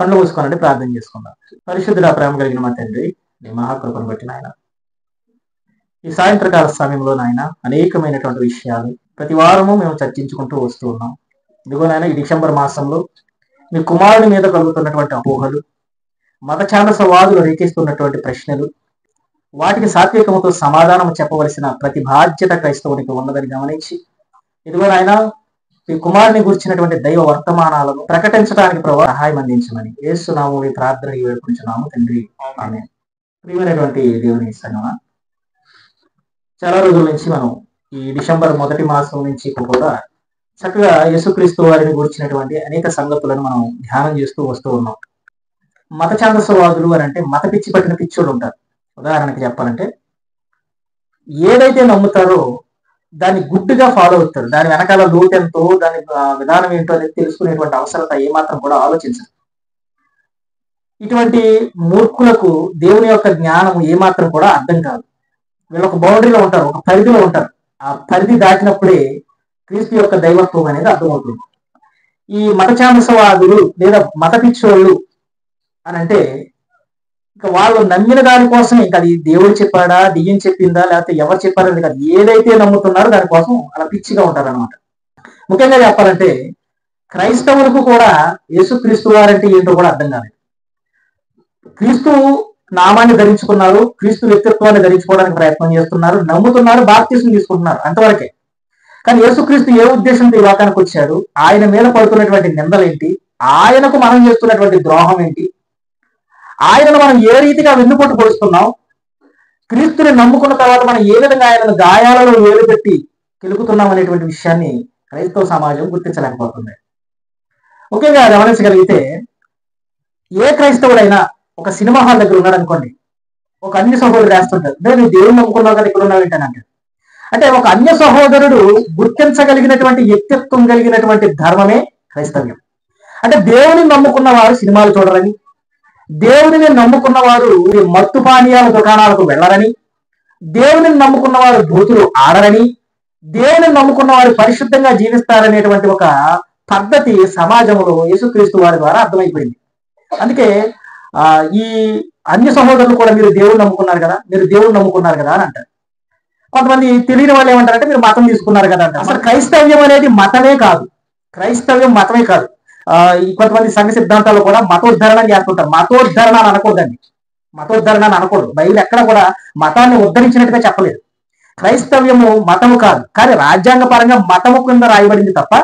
కళ్ళు మూసుకోనండి, ప్రార్థన చేసుకుందాం. పరిశుద్ధుడా, ప్రేమ కలిగిన మా తండ్రి, నీ మహాకృపను బట్టి నాయన ఈ సాయంత్రకాల సమయంలో నాయన అనేకమైనటువంటి విషయాలు ప్రతి వారము మేము చర్చించుకుంటూ వస్తూ ఉన్నాం. ఇదిగో నాయన ఈ డిసెంబర్ మాసంలో మీ కుమారుని మీద కలుగుతున్నటువంటి అపోహలు, మత ఛాందసవాదులు రేకిస్తున్నటువంటి ప్రశ్నలు, వాటికి సాత్వికముతో సమాధానం చెప్పవలసిన ప్రతి బాధ్యత క్రైస్తవునికి ఉన్నదని గమనించి, ఇదిగో నాయన ఈ కుమారుని గురించినటువంటి దైవ వర్తమానాలను ప్రకటించడానికి ప్రభు సహాయం అందించమని యేసు నామములో ఈ ప్రార్థన వేడుకుంటున్నాము తండ్రి, ఆమేన్. ప్రియమైనటువంటి దేవుని సంగమా, చాలా రోజుల నుంచి మనం ఈ డిసెంబర్ మొదటి మాసం నుంచి కూడా చక్కగా యేసుక్రీస్తు వారిని గురించినటువంటి అనేక సంగతులను మనం ధ్యానం చేస్తూ వస్తూ ఉన్నాం. మత ఛాందసవాదులు అని అంటే మత పిచ్చి పట్టిన పిచ్చోళ్ళు ఉంటారు. ఉదాహరణకి చెప్పాలంటే, ఏదైతే నమ్ముతారో దాన్ని గుడ్డుగా ఫాలో అవుతారు. దాని వెనకాల లోతెంతో, దాని విధానం ఏంటో అనేది తెలుసుకునేటువంటి అవసరత ఏమాత్రం కూడా ఆలోచించరు. ఇటువంటి మూర్ఖులకు దేవుని యొక్క జ్ఞానం ఏమాత్రం కూడా అర్థం కాదు. వీళ్ళు ఒక బౌండరీలో ఉంటారు, ఒక పరిధిలో ఉంటారు. ఆ పరిధి దాటినప్పుడే క్రీస్తు యొక్క దైవత్వం అనేది అర్థమవుతుంది. ఈ మత ఛాందసవాదులు లేదా మత పిచ్చోళ్ళు అని అంటే ఇంకా వాళ్ళు నమ్మిన దానికోసమే, ఇంకా అది దేవుడు చెప్పాడా, దెయ్యం చెప్పిందా, లేకపోతే ఎవరు చెప్పారని కాదు, ఏదైతే నమ్ముతున్నారో దానికోసం అలా పిచ్చిగా ఉంటారనమాట. ముఖ్యంగా చెప్పాలంటే క్రైస్తవులకు కూడా యేసుక్రీస్తు వారంటే ఏంటో కూడా అర్థం కాలేదు. క్రీస్తు నామాన్ని ధరించుకున్నారు, క్రీస్తు వ్యక్తిత్వాన్ని ధరించుకోవడానికి ప్రయత్నం చేస్తున్నారు, నమ్ముతున్నారు, బాప్తిస్మం తీసుకుంటున్నారు, అంతవరకే. కానీ యేసుక్రీస్తు ఏ ఉద్దేశంతో ఈ లోకానికి వచ్చాడు, ఆయన మీద పడుతున్నటువంటి నిందలేంటి, ఆయనకు మనం చేస్తున్నటువంటి ద్రోహం ఏంటి, ఆయనను మనం ఏ రీతిగా వెన్నుపోటు పొడుస్తున్నాం, క్రీస్తుని నమ్ముకున్న తర్వాత మనం ఏ విధంగా ఆయనను గాయాలలో వేలు పెట్టి కెలుకుతున్నాం అనేటువంటి విషయాన్ని క్రైస్తవ సమాజం గుర్తించలేకపోతుంది. ముఖ్యంగా గమనించగలిగితే, ఏ క్రైస్తవుడైనా ఒక సినిమా హాల్ దగ్గర ఉన్నాడు అనుకోండి, ఒక అన్య సహోదరుడు వేస్తుంటారు, నేను దేవుడు నమ్ముకున్నావు కదా ఇక్కడ ఉన్నావు ఏంటని అంటే ఒక అన్య సహోదరుడు గుర్తించగలిగినటువంటి వ్యక్తిత్వం కలిగినటువంటి ధర్మమే క్రైస్తవ్యం. అంటే దేవుని నమ్ముకున్న వారు సినిమాలు చూడరని, దేవుడిని నమ్ముకున్న వారు మత్తు పానీయాల దుకాణాలకు వెళ్ళరని, దేవుని నమ్ముకున్న వారు బూతులు ఆడరని, దేవుని నమ్ముకున్న వారు పరిశుద్ధంగా జీవిస్తారనేటువంటి ఒక పద్ధతి సమాజంలో యేసుక్రీస్తు వారి ద్వారా అర్థమైపోయింది. అందుకే ఈ అన్య సహోదరులు కూడా మీరు దేవుడు నమ్ముకున్నారు కదా, మీరు దేవుడు నమ్ముకున్నారు కదా అని అంటారు. కొంతమంది తెలియని వాళ్ళు ఏమంటారంటే మీరు మతం తీసుకున్నారు కదా అంటారు. అసలు క్రైస్తవ్యం అనేది మతమే కాదు, క్రైస్తవ్యం మతమే కాదు. కొంతమంది సంఘ సిద్ధాంతాలు కూడా మతోద్ధరణ చేస్తుంటారు. మతోద్ధరణ అని అనకూడదండి, మతోద్ధరణ అని అనకూడదు. బైబిల్ ఎక్కడ కూడా మతాన్ని ఉద్ధరించినట్టుగా చెప్పలేదు. క్రైస్తవ్యము మతము కాదు, కానీ రాజ్యాంగ పరంగా మతము కింద రాయబడింది తప్ప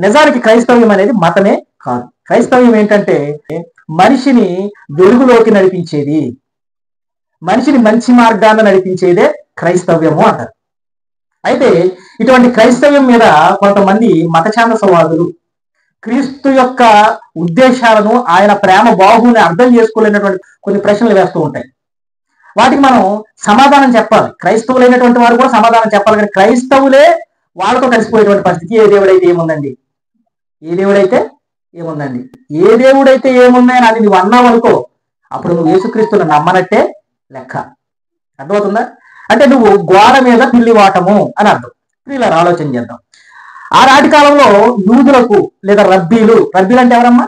నిజానికి క్రైస్తవ్యం అనేది మతమే కాదు. క్రైస్తవ్యం ఏంటంటే మనిషిని వెలుగులోకి నడిపించేది, మనిషిని మంచి మార్గాన్ని నడిపించేదే క్రైస్తవ్యము అంటారు. అయితే ఇటువంటి క్రైస్తవ్యం మీద కొంతమంది మత ఛాందసవాదులు క్రీస్తు యొక్క ఉద్దేశాలను, ఆయన ప్రేమ బాహువుని అర్థం చేసుకోలేనటువంటి కొన్ని ప్రశ్నలు వేస్తూ ఉంటాయి. వాటికి మనం సమాధానం చెప్పాలి. క్రైస్తవులైనటువంటి వారు కూడా సమాధానం చెప్పాలి. కానీ క్రైస్తవులే వాళ్ళతో కలిసిపోయేటువంటి పరిస్థితి. ఏ దేవుడైతే ఏముందండి, ఏ దేవుడైతే ఏముందండి, ఏ దేవుడైతే ఏముందని అది నువ్వు అన్నావు అనుకో, అప్పుడు నువ్వు యేసుక్రీస్తుని నమ్మనట్టే లెక్క. అర్థమవుతుందా? అంటే నువ్వు గోడ మీద పిల్లి వాటము అని అర్థం. ఇలా ఆలోచన చేద్దాం. ఆనాటి కాలంలో యూదులకు లేదా రబ్బీలు అంటే ఎవరమ్మా?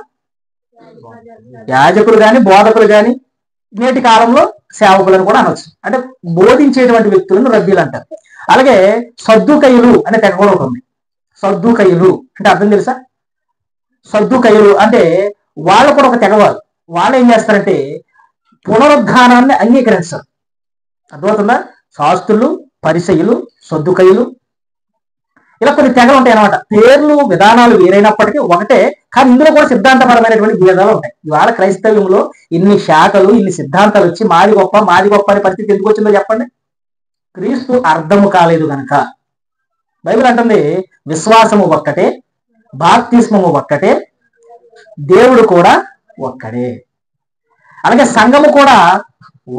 యాజకులు కానీ బోధకులు కానీ, నేటి కాలంలో సేవకులను కూడా అనొచ్చు. అంటే బోధించేటువంటి వ్యక్తులను రబ్బీలు అంటారు. అలాగే సద్దూకయ్యులు అనే తెగ కూడా ఒకటి ఉంది. సద్దూకయ్యులు అంటే అర్థం తెలుసా? సద్దూకయ్యులు అంటే వాళ్ళు కూడా ఒక తెగవారు. వాళ్ళు ఏం చేస్తారంటే పునరుద్ధానాన్ని అంగీకరిస్తారు. అర్థమవుతుందా? శాస్త్రులు, పరిసయ్యులు, సద్దూకయ్యులు, ఇలా కొన్ని తెగలు ఉంటాయి అన్నమాట. పేర్లు విధానాలు వేరైనప్పటికీ ఒకటే, కానీ ఇందులో కూడా సిద్ధాంతపరమైనటువంటి భేదాలు ఉంటాయి. ఇవాళ క్రైస్తవ్యంలో ఇన్ని శాఖలు, ఇన్ని సిద్ధాంతాలు వచ్చి మాది గొప్ప అనే పరిస్థితి ఎందుకు వచ్చిందో చెప్పండి. క్రీస్తు అర్థము కాలేదు కనుక. బైబిల్ అంటుంది విశ్వాసము ఒక్కటే, బాప్తిస్మము ఒక్కటే, దేవుడు కూడా ఒక్కడే, అలాగే సంఘము కూడా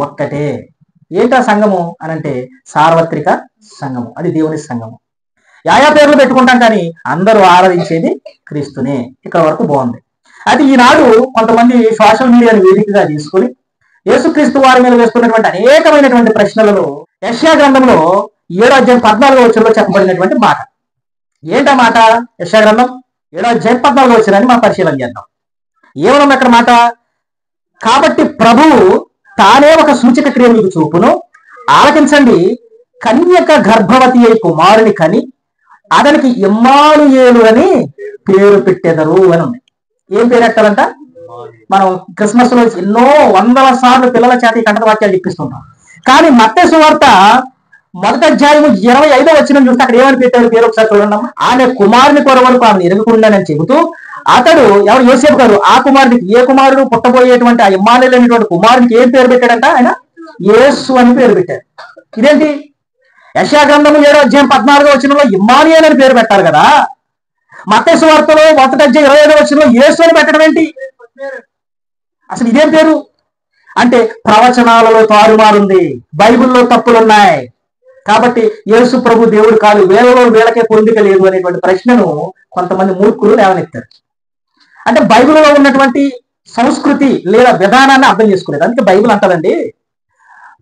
ఒక్కటే. ఏంటా సంఘము అనంటే సార్వత్రిక సంఘము, అది దేవుని సంఘము. ఆయా పేర్లు పెట్టుకుంటాం కానీ అందరూ ఆరాధించేది క్రీస్తునే. ఇక్కడ వరకు బాగుంది. అయితే ఈనాడు కొంతమంది సోషల్ మీడియాను వేదికగా తీసుకుని యేసుక్రీస్తు వారి మీద వేస్తున్నటువంటి అనేకమైనటువంటి ప్రశ్నలను యెషయా గ్రంథంలో 7వ అధ్యాయం 14వ వచనంలో చెప్పబడినటువంటి మాట. ఏంటా మాట? యెషయా గ్రంథం 7వ అధ్యాయం 14వ వచనాన్ని మనం పరిశీలన చేద్దాం. ఏమన్నా అక్కడ మాట, కాబట్టి ప్రభువు తానే ఒక సూచక క్రియ మీకు చూపును, ఆలకించండి, కన్యక గర్భవతి అయి కుమారుని కని అతనికి ఇమ్మానుయేలు అని పేరు పెట్టెదరు అని ఉంది. ఏం పేరు పెట్టాలంట? మనం క్రిస్మస్ లో ఎన్నో వందల సార్లు పిల్లల చేత ఈ కంఠత వాక్యాలు చెప్పిస్తుంటాం. కానీ మత్తయి సువార్త 1వ అధ్యాయము 25వ వచనం చూస్తే అక్కడ ఏమని పెట్టారు పేరు ఒకసారి చూడండి అమ్మా. ఆమె కుమారుని కొరవరకు ఆమెను ఎరుగుకుండానని చెబుతూ, అతడు ఎవరు? యోసేపు గారు ఆ కుమారుడికి, ఏ కుమారుడు పుట్టబోయేటువంటి ఆ ఇమ్మానుయేలు అనేటువంటి కుమారుడికి ఏం పేరు పెట్టాడంట? ఆయన యేసు అని పేరు పెట్టారు. ఇదేంటి? యెషయా గ్రంథము 7వ అధ్యాయం 14వ వచనంలో ఇమ్మానుయేలు అని పేరు పెట్టాలి కదా. మత్తయి సువార్తలో 1వ అధ్యాయం 25వ వచనంలో యేసు అని పెట్టడం ఏంటి? అసలు ఇదేం పేరు అంటే ప్రవచనాలలో తారుమారుంది, బైబిల్లో తప్పులున్నాయి, కాబట్టి యేసు ప్రభు దేవుడు కాదు, వేలలో వేలకే పొందిక లేదు అనేటువంటి ప్రశ్నను కొంతమంది మూర్ఖులు లేవనెత్తారు. అంటే బైబిల్లో ఉన్నటువంటి సంస్కృతి లేదా విధానాన్ని అర్థం చేసుకోలేదు. అందుకే బైబిల్ అంటారండి,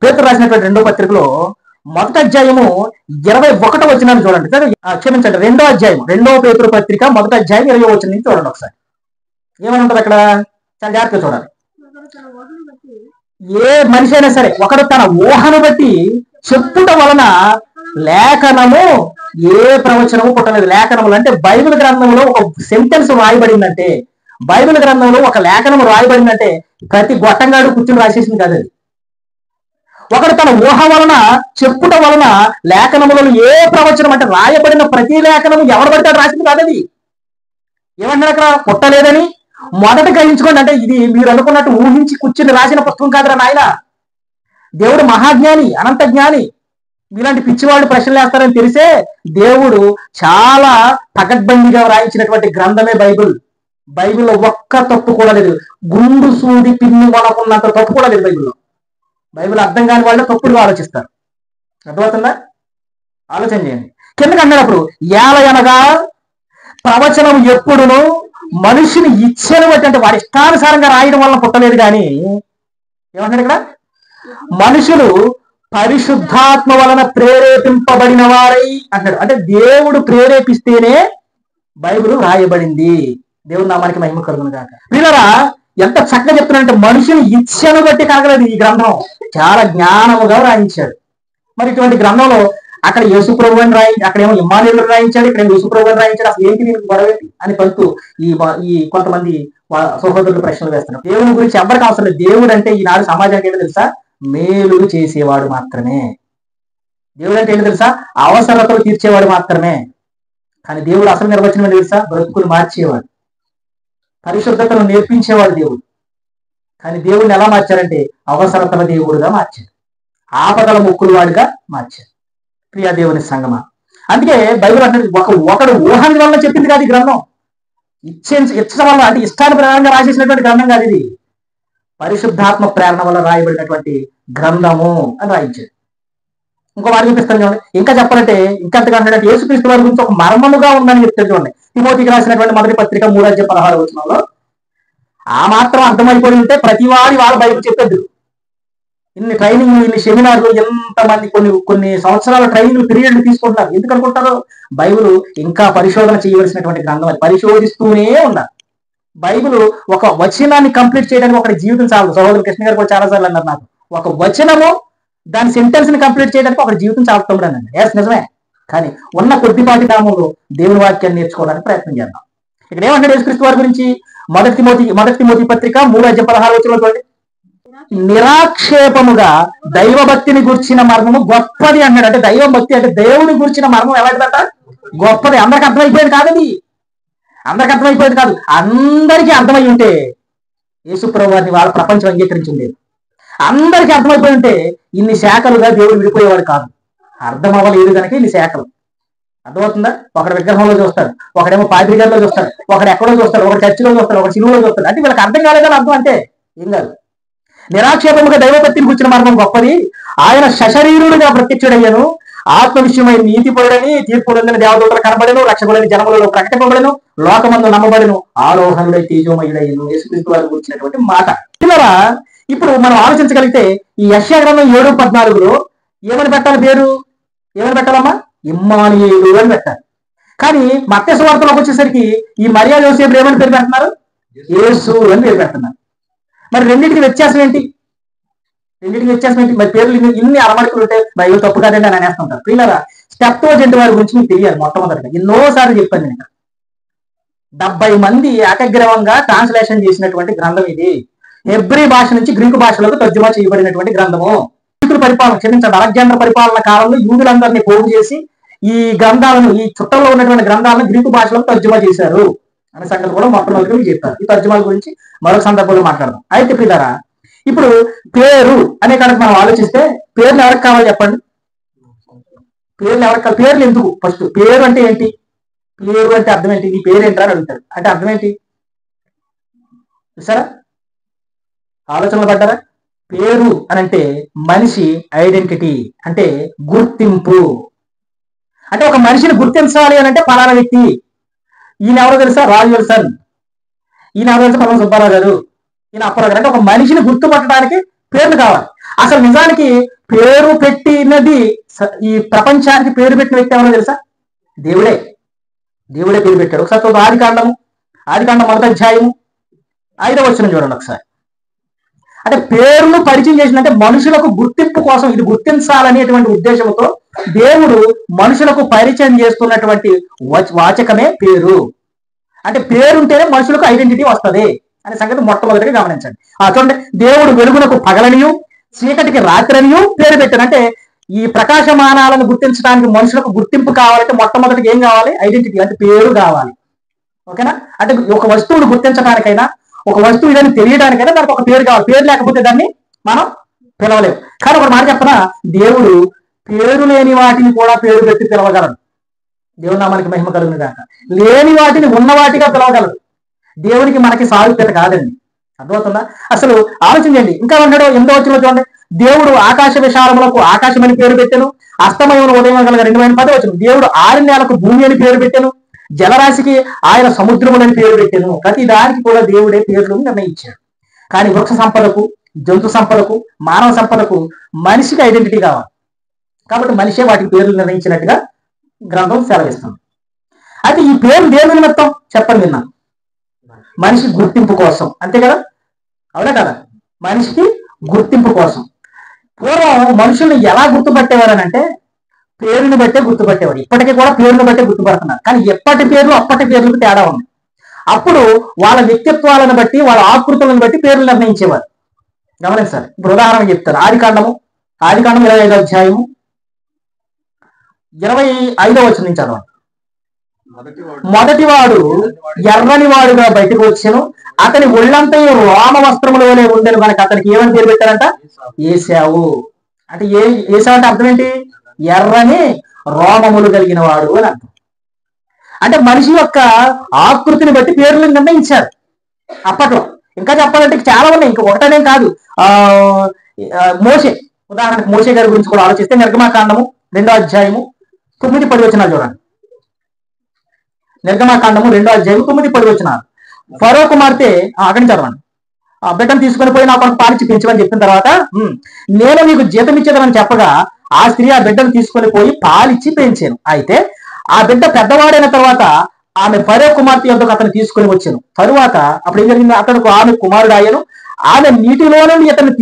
పేతురు రాసినటువంటి 2వ పత్రికలో 1వ అధ్యాయము 21వ వచనాన్ని చూడండి. క్షమించండి, 2వ అధ్యాయం 2వ పేతురు పత్రిక 1వ అధ్యాయం 20వ వచనం నుంచి చూడండి ఒకసారి. ఏమని ఉంటుంది అక్కడ? చాలా జాగ్రత్తగా చూడాలి. ఏ మనిషి అయినా సరే ఒకడు తన ఊహను బట్టి చెప్పుట వలన లేఖనము ఏ ప్రవచనము పుట్టలేదు. లేఖనములు అంటే బైబిల్ గ్రంథంలో ఒక సెంటెన్స్ రాయబడిందంటే, బైబిల్ గ్రంథంలో ఒక లేఖనము రాయబడిందంటే ప్రతి గొట్టంగాడు కూర్చుని రాసేసింది కాదు అది. ఒకడు తన ఊహ వలన చెప్పుట వలన లేఖనములలో ఏ ప్రవచనం అంటే రాయబడిన ప్రతి లేఖనము ఎవరు పడితే రాసింది కాదు అది. ఏమంటారు అక్కడ? పుట్టలేదని మొదట గ్రహించుకోండి. అంటే ఇది మీరు అనుకున్నట్టు ఊహించి కూర్చుని రాసిన పుస్తకం కాదురా నాయన. దేవుడు మహాజ్ఞాని, అనంత జ్ఞాని. మీలాంటి పిచ్చివాళ్ళు ప్రశ్నలు వేస్తారని తెలిసే దేవుడు చాలా పకడ్బందీగా రాయించినటువంటి గ్రంథమే బైబిల్. బైబిల్లో ఒక్క తప్పు కూడా లేదు. గుండు సూది పిన్ను వనకున్నంత తప్పు కూడా లేదు బైబిల్లో. బైబిల్ అర్థం కాని వాళ్ళు తప్పుడుగా ఆలోచిస్తారు. అర్థమవుతుందా? ఆలోచన చేయండి. కిందకి అన్నప్పుడు ఏలయనగా ప్రవచనం ఎప్పుడును మనిషిని ఇచ్చేను బట్టి, అంటే వారి ఇష్టానుసారంగా రాయడం వల్ల పుట్టలేదు. కానీ ఏమంటాడు ఇక్కడ? మనుషులు పరిశుద్ధాత్మ వలన ప్రేరేపింపబడిన వారై అంటాడు. అంటే దేవుడు ప్రేరేపిస్తేనే బైబిల్ రాయబడింది. దేవుడు నామానికి మహిమ కలుగును గాక. వీళ్ళరా ఎంత చక్కగా చెప్తున్నారంటే మనుషుని ఇచ్ఛను బట్టి కలగలేదు ఈ గ్రంథం, చాలా జ్ఞానముగా రాయించాడు. మరి ఇటువంటి గ్రంథంలో అక్కడ యేసుప్రభు అని అక్కడేమో ఇమ్మానుయేలు రాయించాడు, ఇక్కడ యేసుప్రభు అని రాయించాడు. అసలు ఏంటి దీనికి గొడవేంటి అని పలుతూ ఈ కొంతమంది సహోదరులు ప్రశ్నలు వేస్తున్నారు. దేవుని గురించి ఎవరికి అవసరం లేదు. దేవుడు అంటే ఈనాడు సమాజానికి ఏంటో తెలుసా? మేలు చేసేవాడు మాత్రమే. దేవుడు అంటే ఏంటో తెలుసా? అవసరతలు తీర్చేవాడు మాత్రమే. కానీ దేవుడు అసలు నిర్వచనం ఏంటో తెలుసా? బ్రతుకులు మార్చేవాడు, పరిశుద్ధతను నేర్పించేవాడు దేవుడు. కానీ దేవుడిని ఎలా మార్చారంటే అవసరతల దేవుడుగా మార్చాడు, ఆపదల ముక్కులు వాడిగా మార్చాడు. ప్రియా దేవుని సంగమా, అందుకే బైబిల్ అంటే ఒకడు ఊహని వల్ల చెప్పింది కాదు ఈ గ్రంథం. ఇచ్చడం వల్ల, అంటే ఇష్టాన్ని ప్రకారంగా రాసేసినటువంటి గ్రంథం కాదు ఇది. పరిశుద్ధాత్మ ప్రేరణ వల్ల రాయబడినటువంటి గ్రంథము అని రాయించాడు. ఇంకో వారు చూపిస్తాను చూడండి. ఇంకా చెప్పాలంటే ఇంకంతగా అంటే యేసుక్రీస్తు వారి గురించి ఒక మర్మముగా ఉందని చెప్తాడు చూడండి. తిమోతికి రాసినటువంటి 1వ పత్రిక 3వ అధ్యాయం 16వ వచనంలో ఆ మాత్రం అర్థమైపోయి ఉంటే ప్రతి వారి వాళ్ళ బైబిల్ చెప్పేది. ఇన్ని ట్రైనింగ్, ఇన్ని సెమినార్లు, ఎంతమంది కొన్ని సంవత్సరాల ట్రైనింగ్ పీరియడ్లు తీసుకుంటున్నారు. ఎందుకు అనుకుంటారు? బైబిల్ ఇంకా పరిశోధన చేయవలసినటువంటి గ్రంథం, అది పరిశోధిస్తూనే ఉండాలి. బైబిల్ ఒక వచనాన్ని కంప్లీట్ చేయడానికి ఒకటి జీవితం చాలు. సహోదరు కృష్ణ గారు కూడా చాలా సార్లు అన్నారు నాకు, ఒక వచనము దాని సెంటెన్స్ ని కంప్లీట్ చేయడానికి ఒకటి జీవితం చాలుతాడు అనండి. ఎస్, నిజమే. కానీ ఉన్న కొద్దిపాటి నామంలో దేవుని వాక్యాన్ని నేర్చుకోవడానికి ప్రయత్నం చేద్దాం. ఇక్కడ ఏమంటాడు యేసుక్రీస్తు వారి గురించి? మొదటి తిమోతి పత్రిక 3వ అధ్యాయం 16వ వచనంలో చూడండి. నిరాక్షేపముగా దైవభక్తిని గుర్చిన మర్మము గొప్పది అన్నాడు. అంటే దైవభక్తి అంటే దేవుని గుర్చిన మర్మం ఎలాంటిదట? గొప్పది. అందరికి అర్థమైపోయేది కాదు అది. అందరికి అర్థమైపోయేది కాదు. అందరికీ అర్థమై ఉంటే యేసుప్రభు వారిని వాళ్ళ ప్రపంచం అంగీకరించింది. అందరికీ అర్థమైపోయి ఉంటే ఇన్ని శాఖలుగా దేవుడు విడిపోయేవాడు కాదు. అర్థం అవ్వలేదు కనుక ఇన్ని శాఖలు. అర్థమవుతుందా? ఒకటి విగ్రహంలో చూస్తాడు, ఒకడేమో పాద్రిగారిలో చూస్తాడు, ఒకడు ఎక్కడో చూస్తాడు, ఒకటి చర్చిలో చూస్తాడు, ఒకటి సిలువలో చూస్తాడు. అంటే వీళ్ళకి అర్థం కాలేదని అర్థం అంటే ఏం కాదు. నిరాక్షేపముగా దైవభక్తిని కూర్చున్న మార్గం గొప్పది. ఆయన సశరీరుడిగా ప్రత్యక్షుడయ్యను, ఆత్మ విషయమై నీతిపరుడని తీర్పునందని దేవదూతలు కనబడను, రక్షకులని జనములలో ప్రకటింపబడను, లోకమందు నమ్మబడను, ఆరోహణుడై తేజోమయుడయ్యను. యేసుక్రీస్తు వారిని గురించినటువంటి మాట. పిల్లరా, ఇప్పుడు మనం ఆలోచించగలిగితే ఈ యెషయా గ్రంథం 7:14లో ఏమని పెట్టాలి పేరు? ఏమని పెట్టాలమ్మా? ఇమ్మానుయేలు అని పెట్టాలి. కానీ మత్తయి సువార్తలోకి వచ్చేసరికి ఈ మరియా యోసేపులు ఏమని పేరు పెడుతున్నారు? యేసు అని పేరు పెడుతున్నారు. మరి రెండింటికి వ్యత్యాసం ఏంటి? మరి పేర్లు ఇన్ని అలమడికలు ఉంటే బైబిల్ తప్పు కాదండి అని అనేస్తుంటారు. పిల్లరా, సెప్టుజింట్ వారి గురించి మీకు తెలియాలి. మొట్టమొదటిగా ఎన్నోసార్లు చెప్పాను నేను. 70 మంది ఏకగ్రీవంగా ట్రాన్స్లేషన్ చేసినటువంటి గ్రంథం ఇది. హెబ్రీ భాష నుంచి గ్రీకు భాషలోకి తర్జుమా చేయబడినటువంటి గ్రంథము. పరిపాలన, క్షమించండి, అలెగ్జాండర్ పరిపాలన కాలంలో యూదులందరినీ పోగు చేసి ఈ గ్రంథాలను, ఈ చుట్టంలో ఉన్నటువంటి గ్రంథాలను గ్రీకు భాషలో తర్జుమా చేశారు అనే సంగతి కూడా మొట్టమొదటిగా మీకు చెప్పారు. ఈ తర్జుమాల గురించి మరొక సందర్భంలో మాట్లాడదాం. అయితే పిల్లరా, ఇప్పుడు పేరు అనే కనుక మనం ఆలోచిస్తే పేర్లు ఎవరికి కావాలి చెప్పండి? పేర్లు ఎందుకు? ఫస్ట్ పేరు అంటే ఏంటి? పేరు అంటే అర్థం ఏంటి? నీ పేరు ఏంటా అని అడుగుతారు. అంటే అర్థం ఏంటి చూసారా? ఆలోచనలు పడ్డారా? పేరు అని అంటే మనిషి ఐడెంటిటీ, అంటే గుర్తింపు. అంటే ఒక మనిషిని గుర్తించాలి అని అంటే పలానా వ్యక్తి, ఈయన ఎవరో తెలుసా? రాజు సన్. ఈయన ఎవరో తెలుసా? పలానా సుబ్బారావు గారు, ఈయన అప్పారావు గారు. అంటే ఒక మనిషిని గుర్తుపట్టడానికి పేర్లు కావాలి. అసలు నిజానికి పేరు పెట్టినది, ఈ ప్రపంచానికి పేరు పెట్టిన వ్యక్తి ఎవరో తెలుసా? దేవుడే పేరు పెట్టాడు. ఒకసారి చూద్దాం. ఆదికాండం 1వ అధ్యాయము 5వ వచనం చూడండి ఒకసారి. అంటే పేరును పరిచయం చేసినంటే మనుషులకు గుర్తింపు కోసం, ఇది గుర్తించాలనేటువంటి ఉద్దేశంతో దేవుడు మనుషులకు పరిచయం చేస్తున్నటువంటి వాచకమే పేరు. అంటే పేరుంటేనే మనుషులకు ఐడెంటిటీ వస్తుంది అనే సంగతి మొట్టమొదటిగా గమనించండి. చూడండి, దేవుడు వెలుగునకు పగలనియు చీకటికి రాత్రనియు పేరు పెట్టాడు. అంటే ఈ ప్రకాశమానాలను గుర్తించడానికి మనుషులకు గుర్తింపు కావాలంటే మొట్టమొదటిగా ఏం కావాలి? ఐడెంటిటీ, అంటే పేరు కావాలి. ఓకేనా? అంటే ఒక వస్తువును గుర్తించడానికైనా, ఒక వస్తువు ఇదని తెలియడానికైనా దానికి ఒక పేరు కావాలి. పేరు లేకపోతే దాన్ని మనం పిలవలేము. కానీ ఒక మాట చెప్పనా, దేవుడు పేరు లేని వాటిని కూడా పేరు పెట్టి పిలవగలడు. దేవుని నామానికి మహిమ కలుగును గాక. లేని వాటిని ఉన్న వాటిగా పిలవగలడు. దేవునికి మనకి సారూప్యత కాదండి. అర్థమవుతుందా? అసలు ఆలోచించండి. ఇంకా ఉన్నాడు 8వ వచనంలో చూడండి, దేవుడు ఆకాశ విశాలములకు ఆకాశం అని పేరు పెట్టాను, అస్తమయమును ఉదయం కలగ 210వ వచనం, దేవుడు ఆరణ్యాలకు భూమి అని పేరు పెట్టాను, జలరాశికి ఆయన సముద్రములని పేరు పెట్టాను. ప్రతి దానికి కూడా దేవుడే పేర్లను నిర్ణయించాడు. కానీ వృక్ష సంపదకు, జంతు సంపదకు, మానవ సంపదకు మనిషికి ఐడెంటిటీ కావాలి. కాబట్టి మనిషే వాటికి పేర్లు నిర్ణయించినట్టుగా గ్రంథం సెలవిస్తుంది. అయితే ఈ పేరు దేని నిమిత్తం చెప్పండి విన్నా? మనిషి గుర్తింపు కోసం, అంతే కదా? అవునా కదా? మనిషికి గుర్తింపు కోసం. పూర్వం మనుషుల్ని ఎలా గుర్తుపట్టేవారనంటే పేరుని బట్టే గుర్తుపట్టేవారు. ఇప్పటికీ కూడా పేరుని బట్టే గుర్తుపడుతున్నారు. కానీ ఎప్పటి పేర్లు అప్పటి పేర్లకు తేడా ఉంది. అప్పుడు వాళ్ళ వ్యక్తిత్వాలను బట్టి, వాళ్ళ ఆకృతులను బట్టి పేర్లు నిర్ణయించేవారు. గమనించాలి. ఇప్పుడు ఉదాహరణ చెప్తారు. ఆదికాండం 25వ అధ్యాయము 25వ వచనం నుంచి చదవండి. మొదటివాడు ఎర్రని వాడుగా బయటకు వచ్చాను, అతని ఒళ్ళంతా రోమ వస్త్రముల వలె ఉండేను కనుక అతనికి ఏమని పేరు పెట్టారంట? ఏశావు. అంటే ఏశావు అంటే అర్థం ఏంటి? ఎర్రని రోమములు కలిగిన వాడు అని అర్థం. అంటే మనిషి యొక్క ఆకృతిని బట్టి పేర్లు నిర్ణయించారు అప్పట్లో. ఇంకా చెప్పాలంటే చాలా ఉన్నాయి, ఇంకా ఒకటనేం కాదు. మోషే, ఉదాహరణకు మోషే గారి గురించి కూడా ఆలోచిస్తే నిర్గమాకాండము 2వ అధ్యాయము 9-10 వచనాలు చూడండి. నిర్గమాకాండము 2వ అధ్యాయము 9-10 వచనాలు. ఫరో కుమార్తె, అక్కడి చదవండి. బిడ్డను తీసుకుని పోయి నా కొరకు పాలిచ్చి పెంచమని చెప్పిన తర్వాత, నేను నీకు జీతం ఇచ్చేదని చెప్పగా ఆ స్త్రీ ఆ బిడ్డను తీసుకొని పోయి పాలిచ్చి పెంచాను. అయితే ఆ బిడ్డ పెద్దవాడైన తర్వాత ఆమె ఫరో కుమార్తె యొద్దకు అతను తీసుకుని వచ్చాను. తరువాత అప్పుడు ఏం జరిగింది? అతనికి ఆమె కుమారుడు అయ్యను. ఆమె నీటిలో నుండి అతను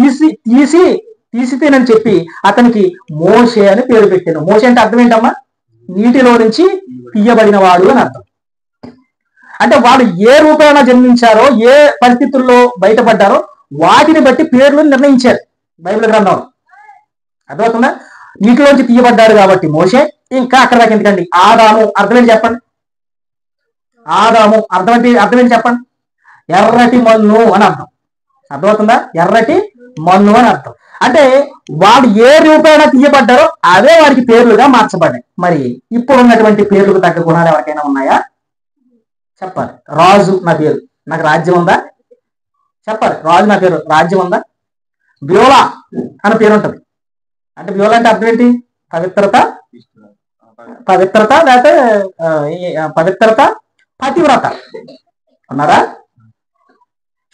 తీసితేనని చెప్పి అతనికి మోషే అని పేరు పెట్టాను. మోషే అంటే అర్థం ఏంటమ్మా? నీటిలో నుంచి తీయబడిన వాడు అని అర్థం. అంటే వాళ్ళు ఏ రూపేణ జన్మించారో, ఏ పరిస్థితుల్లో బయటపడ్డారో వాటిని బట్టి పేర్లు నిర్ణయించారు బైబిల్ గ్రంథంలో. అర్థమవుతుందా? నీటిలోంచి తీయబడ్డాడు కాబట్టి మోషే. ఇంకా అక్కడ దాకా ఎందుకండి? ఆదాము అర్థమేంటి చెప్పండి? ఆదాము అర్థమేంటి చెప్పండి? ఎర్రటి మన్ను అని అర్థం. అర్థమవుతుందా? ఎర్రటి మన్ను అని అర్థం. అంటే వాడు ఏ రూపేణ తీయబడ్డారో అవే వారికి పేర్లుగా మార్చబడ్డాయి. మరి ఇప్పుడు ఉన్నటువంటి పేర్లకు తగ్గ గుణాలు ఎవరికైనా ఉన్నాయా? చెప్పాలి. రాజు నా పేరు, నాకు రాజ్యం ఉందా? చెప్పాలి. రాజు నా పేరు, రాజ్యం ఉందా? బ్యోలా అని పేరు ఉంటుంది. అంటే బ్యోలా అంటే అర్థం ఏంటి? పవిత్రత, లేకపోతే పవిత్రత, పతివ్రత. ఉన్నారా?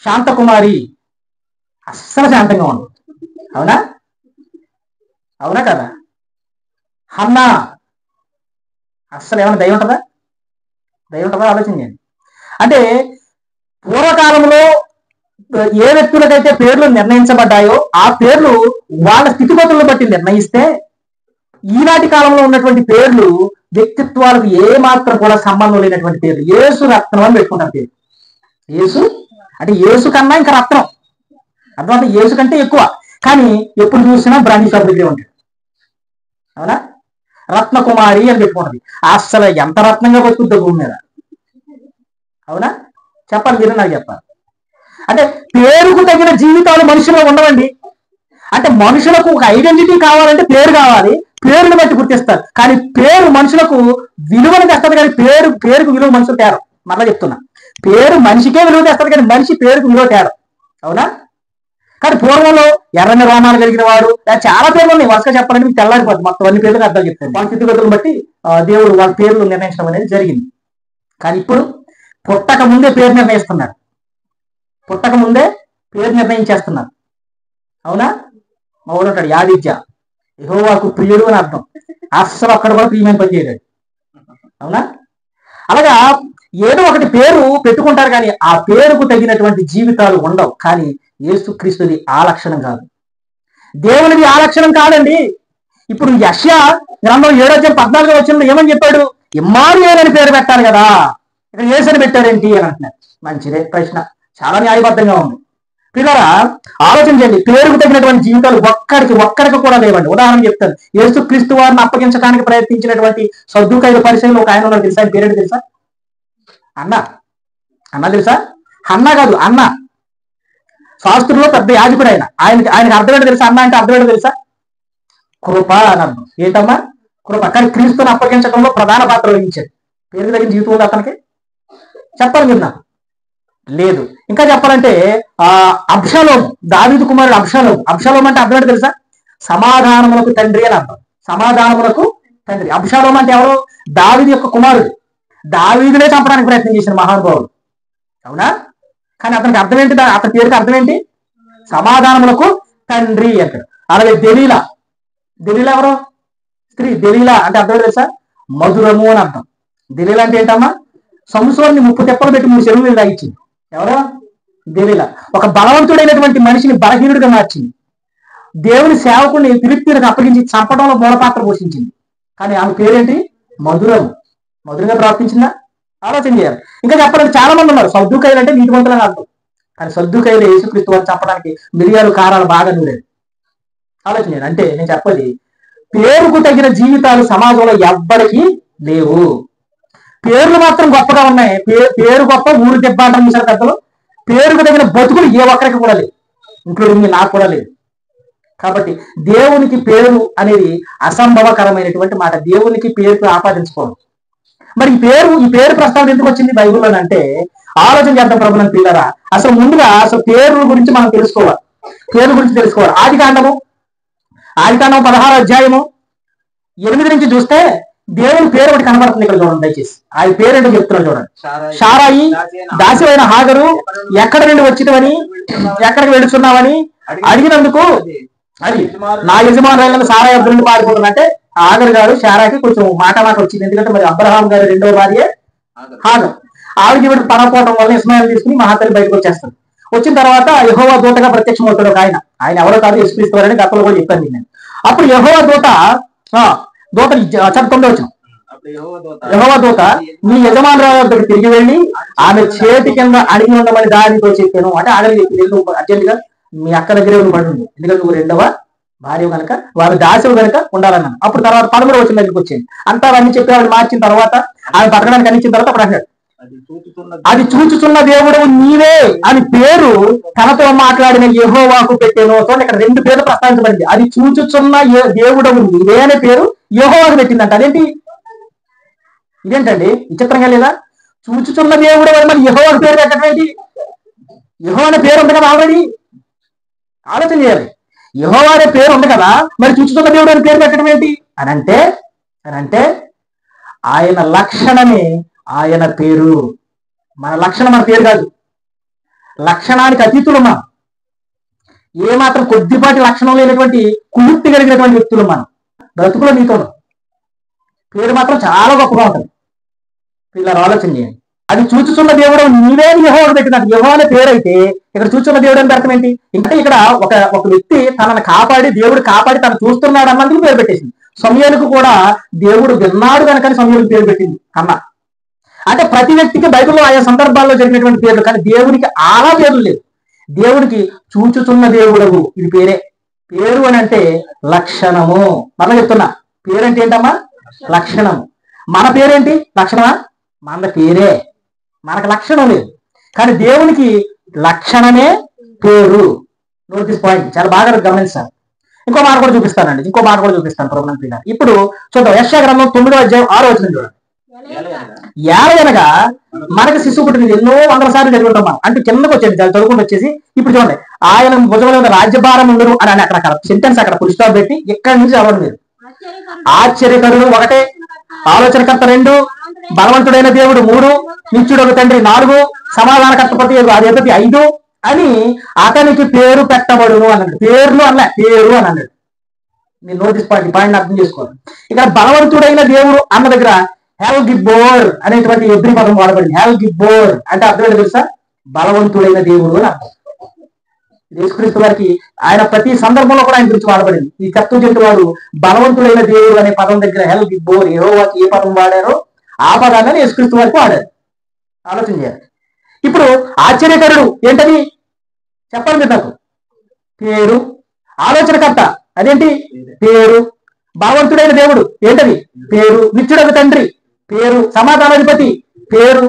శాంతకుమారి, అస్సలు శాంతంగా ఉండదు. అవునా కదా? హన్నా, అస్సలు ఏమైనా దయ ఉంటుందా? ఆలోచించండి. అంటే పూర్వకాలంలో ఏ వ్యక్తులకైతే పేర్లు నిర్ణయించబడ్డాయో ఆ పేర్లు వాళ్ళ స్థితిగతులను బట్టి నిర్ణయిస్తే, ఈనాటి కాలంలో ఉన్నటువంటి పేర్లు వ్యక్తిత్వాలకు ఏ మాత్రం కూడా సంబంధం లేనటువంటి పేర్లు. యేసు రత్నం అని పెట్టుకుంటారు పేరు. యేసు అంటే యేసు కన్నా ఇంకా రత్నం, అర్థమంటే యేసు కంటే ఎక్కువ. కానీ ఎప్పుడు చూసినా బ్రాండీ షాప్ దగ్గరే ఉంటాడు. అవునా? రత్నకుమారి అని పెట్టుకుంటది. అసలు ఎంత రత్నంగా బతుకుద్దో భూమి మీద. అవునా? చెప్పాలి, మీరు నాకు చెప్పాలి. అంటే పేరుకు తగిన జీవితాలు మనుషుల్లో ఉండవండి. అంటే మనుషులకు ఒక ఐడెంటిటీ కావాలంటే పేరు కావాలి, పేరుని బట్టి గుర్తిస్తారు. కానీ పేరు మనుషులకు విలువను తెస్తుంది, కానీ పేరుకు విలువ మనుషులు తేరు. మరలా చెప్తున్నా, పేరు మనిషికే విలువ తెస్తుంది, కానీ మనిషి పేరుకు విలువ తేరు. అవునా? కానీ పూర్వంలో ఎర్రని రోమాలు కలిగిన వాడు, చాలా పేర్లు ఉన్నాయి. వరుసగా చెప్పాలంటే మీకు తెల్లారిపోతుంది. మొత్తం అన్ని పేర్లకు అర్థం చెప్తాను. వాళ్ళ స్థితిగతులను బట్టి దేవుడు వాళ్ళ పేర్లు నిర్ణయించడం అనేది జరిగింది. కానీ ఇప్పుడు పుట్టక ముందే పేరు నిర్ణయిస్తున్నారు. పుట్టక ముందే పేరు నిర్ణయించేస్తున్నారు. అవునా? మా ఊరు ఉంటాడు యాదిత్య, యెహోవాకు ప్రియుడు అని అర్థం. అస్సలు ఒక్కడ కూడా ప్రియమైన పని చేయలేడు. అవునా? అలాగా ఏదో ఒకటి పేరు పెట్టుకుంటారు, కానీ ఆ పేరుకు తగినటువంటి జీవితాలు ఉండవు. కానీ యేసుక్రీస్తుది ఆ లక్షణం కాదు, దేవునిది ఆ లక్షణం కాదండి. ఇప్పుడు యెషయా గ్రంథం 7:14 వచనంలో ఏమని చెప్పాడు? ఇమ్మానుయేలు అని పేరు పెట్టాలి కదా, ఇక్కడ యేసు అని పెట్టారేంటి అని అంటున్నారు. మంచిదే ప్రశ్న, చాలా న్యాయబద్ధంగా ఉంది. పిల్లరా ఆలోచన చేయండి. పేరుకు తగినటువంటి జీవితాలు ఒక్కడికి కూడా లేవండి. ఉదాహరణ చెప్తాను. యేసుక్రీస్తు వారిని అప్పగించడానికి ప్రయత్నించినటువంటి సద్దూకయ్యుల పరిచయంలో ఒక ఆయన ఉన్నాడు. తెలుసా? ఆయన పేరేంటి తెలుసా? అన్న తెలుసా? అన్న కాదు, అన్న. శాస్త్రుల్లో పెద్ద యాజకుడు ఆయన. ఆయనకి అర్థం ఏంటో తెలుసా? అన్న అంటే అర్థం ఏంటో తెలుసా? కృప అని అర్థం. ఏంటమ్మా? కృప. కానీ క్రీస్తుని అప్పగించడంలో ప్రధాన పాత్ర వహించాడు. పేరుకు తగిన జీవితం ఉంది అతనికి? చెప్పాలి మీరు నాకు. లేదు. ఇంకా చెప్పాలంటే అబ్షాలోము, దావీదు కుమారుడు అబ్షాలోము. అబ్షాలోము అంటే అర్థం ఏంటో తెలుసా? సమాధానములకు తండ్రి అని అర్థం. సమాధానములకు తండ్రి. అబ్షాలోము అంటే ఎవరు? దావీదు యొక్క కుమారుడు. దావీదునే చంపడానికి ప్రయత్నం చేసిన మహానుభావుడు. అవునా? కానీ అతనికి అర్థం ఏంటి? అతని పేరుకి అర్థం ఏంటి? సమాధానములకు తండ్రి అంటాడు. అలాగే దెలీలా. దెలీలా ఎవరు? స్త్రీ. దెలీలా అంటే అర్థం తెలుసా? మధురము అని అర్థం. దెలీలా అంటే ఏంటమ్మా? సంసోన్ని 30 తెప్పలు పెట్టి 3 చెరువులు తాగించింది. ఎవరో? దెలీలా. ఒక బలవంతుడైనటువంటి మనిషిని బలహీనుడిగా మార్చింది. దేవుని సేవకుడిని ఫిలిష్తీయులకు అప్పగించి చంపడంలో మూలపాత్ర పోషించింది. కానీ ఆమె పేరేంటి? మధురము. మధురంగా ప్రవర్తించిందా? ఆలోచన చేయాలి. ఇంకా చెప్పాలంటే చాలా మంది ఉన్నారు. సద్దూకయ్యులు అంటే నీతివంతులని అర్థం. కానీ సద్దూకయ్యులు యేసుక్రీస్తు వారిని చంపడానికి మిరియాలు కారాలు బాగా నూరారు. ఆలోచన చేయాలి. అంటే నేను చెప్పేది, పేరుకు తగిన జీవితాలు సమాజంలో ఎవ్వరికీ లేవు. పేర్లు మాత్రం గొప్పగా ఉన్నాయి. పేరు గొప్ప, ఊరు దెబ్బ అంటారు చూసారు పెద్దలు. పేరుకు తగిన బతుకులు ఏ ఒక్కరికి కూడా లేవు, ఇంక్లూడింగ్ నాకు కూడా లేదు. కాబట్టి దేవునికి పేరు అనేది అసంభవకరమైనటువంటి మాట. దేవునికి పేరుకు ఆపాదించుకోవడం. మరి ఈ పేరు ప్రస్తావన ఎందుకు వచ్చింది బైబిల్లో అంటే, ఆలోచన చేద్దాం ప్రభుత్వం పిల్లరా. అసలు ముందుగా పేరు గురించి మనం తెలుసుకోవాలి. పేరు గురించి తెలుసుకోవాలి. ఆదికాండము 16వ అధ్యాయము 8 నుంచి చూస్తే దేవుని పేరు ఒకటి కనబడుతుంది. ఇక్కడ చూడండి దయచేసి. ఆయన పేరేంటో చెప్తున్నారు చూడండి. షారాయి, దాసివైన హాగరు ఎక్కడ నుండి వచ్చినవని, ఎక్కడికి వెళుతున్నావని అడిగినందుకు, అది నా యజమానులు సారా యొద్ద నుండి పారిపోతున్నా అంటే హాగరు గారు షారాకి కొంచెం మాట వచ్చింది. ఎందుకంటే మరి అబ్రహాం గారి 2వ భార్య హాగరు. ఆవిడకి వీడు పనపోవడం వల్ల ఇస్మాయిల్ తీసుకుని మహాతల్లి బయటకు వచ్చేస్తాడు. వచ్చిన తర్వాత యెహోవా దూతగా ప్రత్యక్షం అవుతాడు ఒక ఆయన. ఆయన ఎవరో కాదు, యేసుక్రీస్తు వారని గతంలో కూడా చెప్పాను నేను. అప్పుడు యెహోవా దూత 9వ వచనం, యెహోవా దూత నీ యజమానురాలు వద్దకు తిరిగి వెళ్ళి ఆమె చేతి కింద అడిగి ఉండమని దానితో చెప్పాను. అంటే ఆడని చెప్పి నువ్వు అర్జెంట్ గా మీ అక్క దగ్గరే పడి ఉంది, ఎందుకంటే నువ్వు 2వ భార్య కనుక, వారు దాసులు కనుక ఉండాలన్నాను. అప్పుడు తర్వాత 13వ వచనం దగ్గరికి వచ్చింది. అంతా అవన్నీ చెప్పి ఆవిడ మార్చిన తర్వాత, ఆమె పట్టడానికి అనిచ్చిన తర్వాత అప్పుడు అన్నాడు, అది చూచుచున్న దేవుడు నీవే అని పేరు తనతో మాట్లాడిన యెహోవాకు పెట్టాను. చూడండి, ఇక్కడ 2 పేర్లు ప్రస్తావించబడింది. అది చూచుచున్న దేవుడు నీవే అనే పేరు యెహోవాకు పెట్టిందంట. ఇదేంటండి విచిత్రంగా లేదా? చూచుచున్న దేవుడు మరి యెహోవాకు పేరు పెట్టడం ఏంటి? యెహోవా అనే పేరు ఉంది కదా ఆల్రెడీ. ఆలోచన చేయాలి. యెహోవా అనే పేరు ఉంది కదా, మరి చూచుచున్న దేవుడు అని పేరు పెట్టడం ఏంటి అని అంటే ఆయన లక్షణమే ఆయన పేరు. మన లక్షణం మన పేరు కాదు. లక్షణానికి అతీతులు మనం. ఏమాత్రం కొద్దిపాటి లక్షణం లేనటువంటి కుయుక్తి కలిగినటువంటి వ్యక్తులు మనం. బ్రతుకులో నీతో పేరు మాత్రం చాలా గొప్పగా ఉంటుంది. పిల్లలు ఆలోచన చేయండి. అది చూచుచున్న దేవుడు నీవే యెహోవాకు పెట్టినట్టు యెహోవా అనే పేరైతే ఇక్కడ చూచున్న దేవుడు అని అర్థం ఏంటి? ఇంకా ఇక్కడ ఒక వ్యక్తి తనను కాపాడి దేవుడు కాపాడి తను చూస్తున్నాడు అన్నందుకు పేరు పెట్టేసింది. సమూయేలుకు కూడా దేవుడు విన్నాడు కనుక సమూయేలుకు పేరు పెట్టింది అన్న. అంటే ప్రతి వ్యక్తికి బైబిల్లో ఆయా సందర్భాల్లో జరిగినటువంటి పేర్లు, కానీ దేవుడికి అలా పేర్లు లేవు. దేవుడికి చూచుచున్న దేవుడవు ఇది పేరే. పేరు అని అంటే లక్షణము. మనం చెప్తున్నా, పేరంటే ఏంటమ్మా? లక్షణము. మన పేరేంటి? లక్షణమా? మన పేరే. మనకు లక్షణం లేదు, కానీ దేవునికి లక్షణమే పేరు. నోట్ దిస్ పాయింట్, చాలా బాగా గమనించాలి. ఇంకో మాట కూడా చూపిస్తాను ప్రభుత్వం పిల్లలు. ఇప్పుడు చూద్దాం, యెషయా గ్రంథం 9వ అధ్యాయం 6వ వచనం చూడండి. ఏలయనగా మనకు శిశువు పుట్టినది ఎన్నో వందల సార్లు చదువుకుంటాం మనం. అంటే కిందకు వచ్చేది చదువుకుంటూ వచ్చేసి ఇప్పుడు చూడండి, ఆయన భుజంలో ఉన్న రాజ్యభారం ఉండరు అని అక్కడ సెంటెన్స్ అక్కడ ఫుల్ స్టాప్ పెట్టి ఇక్కడి నుంచి చదవండి మీరు. ఆశ్చర్యకరుడు 1, ఆలోచనకర్త 2, బలవంతుడైన దేవుడు 3, నిత్యుడొక తండ్రి 4, సమాధానకర్త ప్రతి 5 అని అతనికి పేరు పెట్టబడును అన్నాడు. పేర్లు అనలే, పేరు అని అన్నాడు. మీరు నోటీస్ పాయింట్ అర్థం చేసుకోవాలి. ఇక్కడ బలవంతుడైన దేవుడు అన్న దగ్గర హెల్ గిబ్బోర్ అనేటువంటి ఎబ్రి పదం వాడబడింది. హెల్ గిబ్బోర్ అంటే అర్థం ఏంటో తెలుసా? బలవంతుడైన దేవుడు అని అర్థం. యేసుక్రీస్తు వారికి ఆయన ప్రతి సందర్భంలో కూడా ఆయన గురించి వాడబడింది. ఈ చెప్తుంటే వాడు బలవంతుడైన దేవుడు అనే పదం దగ్గర హెల్ గిబ్బోర్ యెహోవాకి ఏ పదం వాడారో ఆ పదాన్ని యేసుక్రీస్తు వారికి వాడారు. ఆలోచన చేయాలి. ఇప్పుడు ఆశ్చర్యకరుడు ఏంటది చెప్పండి మీరు నాకు? పేరు. ఆలోచనకర్త అదేంటి? పేరు. బలవంతుడైన దేవుడు ఏంటది? పేరు. నిత్యుడొక తండ్రి పేరు. సమాధానాధిపతి పేరు.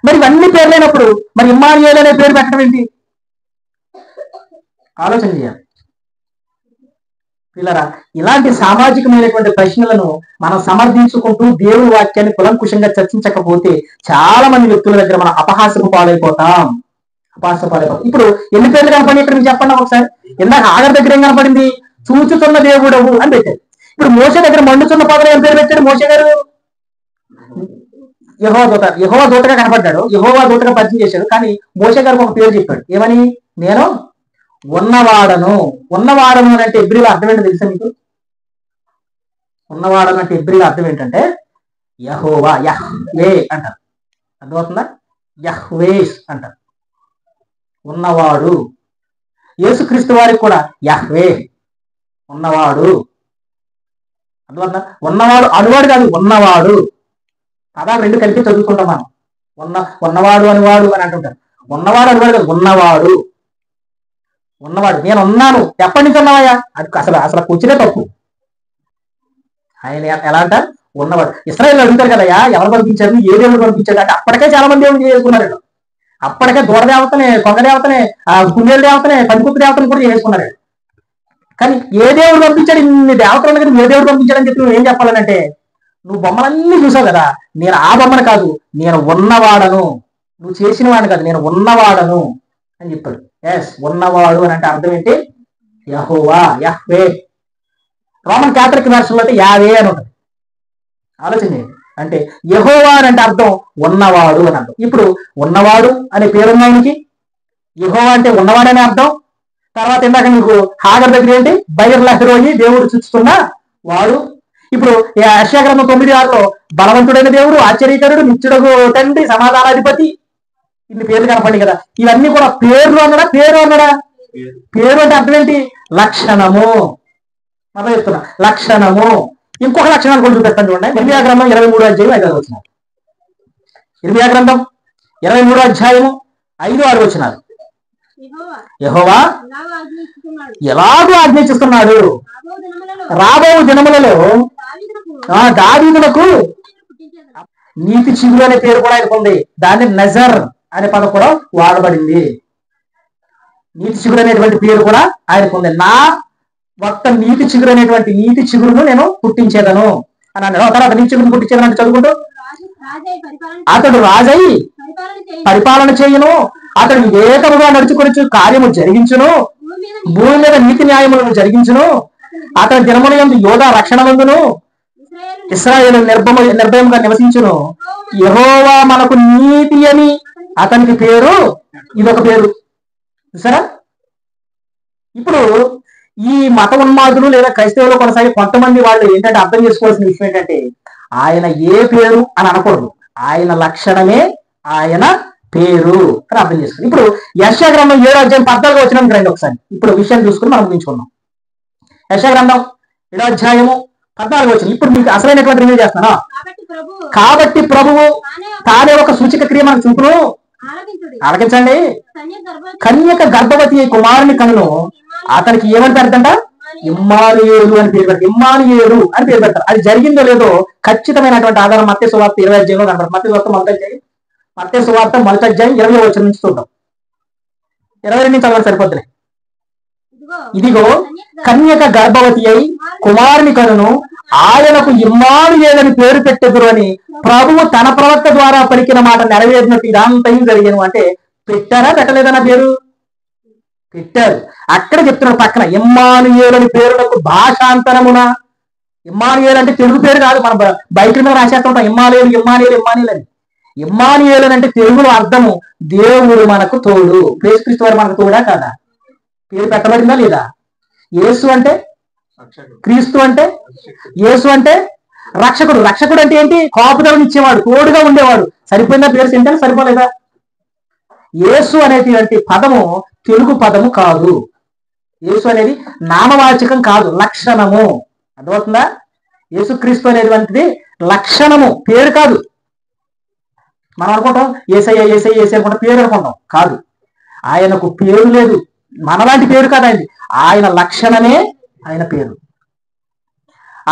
మరి ఇవన్నీ పేర్లైనప్పుడు మరి ఇమ్మానుయేలు అనే పేరు పెట్టడం ఏంటి? ఆలోచన చేయాలి పిల్లరా. ఇలాంటి సామాజికమైనటువంటి ప్రశ్నలను మనం సమర్థించుకుంటూ దేవుడి వాక్యాన్ని కులంకుశంగా చర్చించకపోతే చాలా మంది వ్యక్తుల దగ్గర మనం అపహాస్యపు పాలైపోతాం. ఇప్పుడు ఎన్ని పేర్లు కనపడి ఇక్కడ మీకు చెప్పండి ఒకసారి. ఇందాక ఆగర్ దగ్గర ఏం కనపడింది? చూచుతున్న దేవుడవు అని పెట్టారు. ఇప్పుడు మోషే దగ్గర మండుతున్న పదవి ఏం పేరు పెట్టాడు? మోషే గారు యెహోవా దూతగా కనపడ్డాడు, యెహోవా దూతగా పరిచయం చేశాడు. కానీ మోషే గారికి ఒక పేరు చెప్పాడు. ఏమని? నేను ఉన్నవాడను. ఉన్నవాడను అని అంటే ఎబ్రిలో అర్థం ఏంటో తెలుసా మీకు? ఉన్నవాడను అంటే ఎబ్రిలో అర్థం ఏంటంటే యెహోవా, యహ్వే అంటారు. అర్థమవుతుందా? యహ్వేస్ అంటారు. ఉన్నవాడు. యేసుక్రీస్తు వారికి కూడా యహ్వే ఉన్నవాడు. అర్థమవుతుందా? ఉన్నవాడు అనువాడు కాదు, ఉన్నవాడు. పదాలు రెండు కలిపి చదువుకుంటాం మనం. ఉన్నవాడు అనువాడు అని అంటుంటారు. ఉన్నవాడు అనువాడు కాదు, ఉన్నవాడు. ఉన్నవాడు. నేను ఉన్నాను. ఎప్పటి నుంచి ఉన్నావయ్యా? అది అసలు కూర్చునే తప్పు. ఆయన ఎలా అంట? ఉన్నవాడు. ఇశ్రాయేలు అడుగుతారు కదయ్యా, ఎవరు పంపించారు, ఏ దేవుడు పంపించారు అంటే అప్పటికే చాలా మంది దేవుడు చేసుకున్నారు. అప్పటికే దూర దేవతనే, కొంగ దేవతనే, కుందేలు దేవతనే, పందికొక్కు దేవతను కూడా చేసుకున్నారు. కానీ ఏ దేవుడు పంపించాడు? ఇన్ని దేవతలు కదా, ఏ దేవుడు పంపించాడని చెప్పి నువ్వు ఏం చెప్పాలనంటే, నువ్వు బొమ్మలన్నీ చూసావు కదా, నేను ఆ బొమ్మను కాదు, నేను ఉన్నవాడను. నువ్వు చేసిన వాడిని కాదు, నేను ఉన్నవాడను అని చెప్పాడు. ఎస్, ఉన్నవాడు అని అంటే అర్థం ఏంటి? యెహోవా, యహ్వే. రోమన్ క్యాథలిక్ వెర్షన్లో అయితే యావే అని ఉంటుంది. ఆలోచన చేయండి. అంటే యెహోవా అని అంటే అర్థం ఉన్నవాడు అని అర్థం. ఇప్పుడు ఉన్నవాడు అనే పేరున్నానికి యెహోవా అంటే ఉన్నవాడనే అర్థం. తర్వాత ఇందాక మీకు హాగర్ దగ్గర ఏంటి? బైర్లహరోయి, దేవుడు చూస్తున్న వాడు. ఇప్పుడు యెషయా గ్రంథం 9:6లో బలవంతుడైన దేవుడు, ఆశ్చర్యకరుడు, నిత్యుడగు తండ్రి, సమాధానాధిపతి, ఇన్ని పేర్లు కనపడి కదా. ఇవన్నీ కూడా పేర్లు అన్నాడా? పేరు అన్నాడా? పేరు అంటే అర్థం ఏంటి? లక్షణము. మనం చెప్తున్నా లక్షణము. ఇంకొక లక్షణాలు కూడా చూపిస్తాను చూడండి. ఇర్మియా గ్రంథం 23వ అధ్యాయం 5వ వచనాలు. ఇర్మియా గ్రంథం 23వ అధ్యాయము 5-6 వచనాలు. యెహోవా ఎలాగూ ఆజ్ఞిస్తున్నాడు, రాబో దినములలో దావీదునకు నీతి చిగురు అనే పేరు కూడా ఆయనకు ఉంది. దాన్ని నజర్ అనే పదం కూడా వాడబడింది. నీతి చిగురు అనేటువంటి పేరు కూడా ఆయనకు ఉంది. నా ఒక్క నీతి చిగురు అనేటువంటి నీతి చిగురును నేను పుట్టించేదను అని అన్నాడు. తర్వాత నీతి చిగురును పుట్టించేదని చదువుకుంటూ, అతడు రాజై పరిపాలన చేయును, అతడు ఏకముగా నడుచుకొని కార్యము జరిగించును, భూమి మీద నీతి న్యాయములను జరిగించును, అతని దినముల యందు యోధా రక్షణ నందును, ఇశ్రాయేలు నిర్భయముగా నివసించును. యెహోవా మనకు నీతి అని అతనికి పేరు. ఇదొక పేరు. చూసారా? ఇప్పుడు ఈ మత ఉన్మాదులు లేదా క్రైస్తవులు కొనసాగి కొంతమంది వాళ్ళు ఏంటంటే అర్థం చేసుకోవాల్సిన విషయం ఏంటంటే, ఆయన ఏ పేరు అని అనకూడదు, ఆయన లక్షణమే ఆయన పేరు అని అర్థం చేసుకుని. ఇప్పుడు యెషయా గ్రంథం 7:14 వచ్చినాం రండి ఒకసారి. ఇప్పుడు విషయం చూసుకుని మనం ముగించుకుందాం. యెషయా గ్రంథం 7:14 ఇప్పుడు మీకు అసలైనటువంటి రివ్యూ చేస్తాను. కాబట్టి ప్రభువు తానే ఒక సూచక క్రియ మనకు చూపును. ఆలకించండి. కన్యక గర్భవతి కుమారుని కనును అతనికి ఏమని పెడతంట? ఇమ్మానుయేలు అని పేరు పెడతారు. ఇమ్మానుయేలు అని పేరు పెడతారు. అది జరిగిందో లేదో ఖచ్చితమైనటువంటి ఆధారం మత్తయి సువార్త 20 కనబడుతుంది. మత్తయి సువార్త 1:20 నుంచి చూద్దాం. 22 నుంచి చదవడం సరిపోతుంది. ఇదిగో కన్యక గర్భవతి అయి కుమారుని కనును ఆయనకు ఇమ్మానుయేలని పేరు పెట్టెదురు అని ప్రభువు తన ప్రవక్త ద్వారా పలికిన మాట నెరవేరినట్టు ఇదంతయం జరిగాను. అంటే పెట్టారా పెట్టలేదన్న పేరు? పెట్టారు. అక్కడ చెప్తున్నాడు పక్కన ఇమ్మానుయేలని పేరునకు భాషాంతరమున. ఇమ్మానుయేలు అంటే తెలుగు పేరు కాదు, మన బయట మీద రాసేస్తుంటాం ఇమ్మానుయేలు ఇమ్మానుయేలు ఇమ్మానుయేలు అని. ఇమ్మానుయేలు అంటే తెలుగులో అర్థము దేవుడు మనకు తోడు. యేసుక్రీస్తు వారు మనకు తోడా కాదా? పేరు పెట్టబడిందా లేదా? యేసు అంటే క్రీస్తు అంటే యేసు అంటే రక్షకుడు. రక్షకుడు అంటే ఏంటి? కాపుదలను ఇచ్చేవాడు, తోడుగా ఉండేవాడు. సరిపోయిందా పేరు? ఏంటంటే సరిపోలేదా? యేసు అనేటువంటి పదము తెలుగు పదము కాదు. యేసు అనేది నామవాచకం కాదు, లక్షణము. అర్థమవుతుందా? యేసుక్రీస్తు అనేటువంటిది లక్షణము, పేరు కాదు. మనం అనుకుంటాం ఏసయ్య ఏసయ్య ఏసై అనుకుంటాం, పేరు అనుకుంటాం. కాదు, ఆయనకు పేరు లేదు. మనలాంటి పేరు కాదు ఆయనది. ఆయన లక్షణమే ఆయన పేరు.